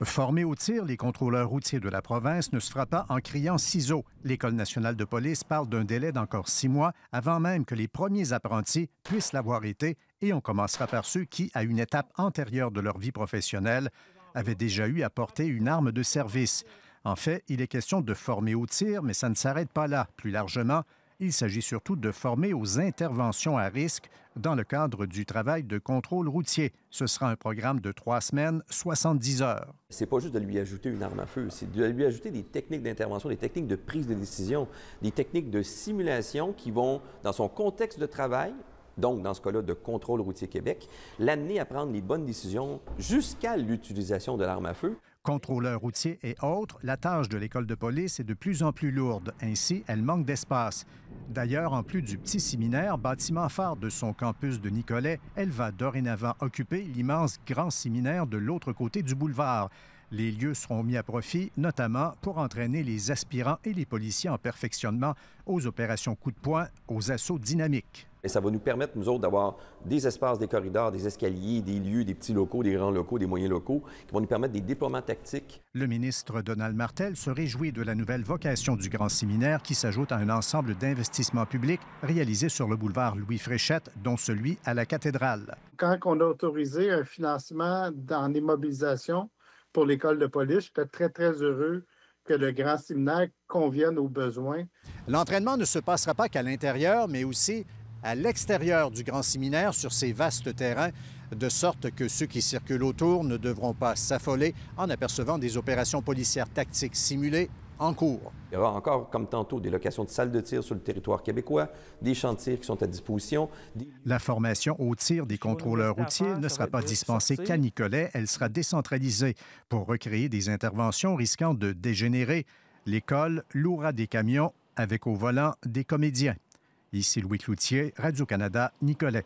Formés au tir, les contrôleurs routiers de la province ne se fera pas en criant ciseaux. L'École nationale de police parle d'un délai d'encore 6 mois avant même que les premiers apprentis puissent l'avoir été, et on commencera par ceux qui, à une étape antérieure de leur vie professionnelle, avaient déjà eu à porter une arme de service. En fait, il est question de former au tir, mais ça ne s'arrête pas là. Plus largement, il s'agit surtout de former aux interventions à risque dans le cadre du travail de contrôle routier. Ce sera un programme de 3 semaines, 70 heures. C'est pas juste de lui ajouter une arme à feu, c'est de lui ajouter des techniques d'intervention, des techniques de prise de décision, des techniques de simulation qui vont, dans son contexte de travail, donc dans ce cas-là de Contrôle routier Québec, l'amener à prendre les bonnes décisions jusqu'à l'utilisation de l'arme à feu. Contrôleurs routiers et autres, la tâche de l'École de police est de plus en plus lourde. Ainsi, elle manque d'espace. D'ailleurs, en plus du petit séminaire, bâtiment phare de son campus de Nicolet, elle va dorénavant occuper l'immense grand séminaire de l'autre côté du boulevard. Les lieux seront mis à profit, notamment pour entraîner les aspirants et les policiers en perfectionnement aux opérations coup de poing, aux assauts dynamiques. Et ça va nous permettre, nous autres, d'avoir des espaces, des corridors, des escaliers, des lieux, des petits locaux, des grands locaux, des moyens locaux, qui vont nous permettre des déploiements tactiques. Le ministre Donald Martel se réjouit de la nouvelle vocation du grand séminaire qui s'ajoute à un ensemble d'investissements publics réalisés sur le boulevard Louis-Fréchette, dont celui à la cathédrale. Quand on a autorisé un financement dans l'immobilisation pour l'École de police, j'étais très, très heureux que le grand séminaire convienne aux besoins. L'entraînement ne se passera pas qu'à l'intérieur, mais aussi à l'extérieur du grand séminaire sur ces vastes terrains, de sorte que ceux qui circulent autour ne devront pas s'affoler en apercevant des opérations policières tactiques simulées en cours. Il y aura encore, comme tantôt, des locations de salles de tir sur le territoire québécois, des champs de tir qui sont à disposition. La formation au tir des contrôleurs routiers ne sera pas dispensée qu'à Nicolet, elle sera décentralisée. Pour recréer des interventions risquant de dégénérer, l'école louera des camions avec au volant des comédiens. Ici Louis Cloutier, Radio-Canada, Nicolet.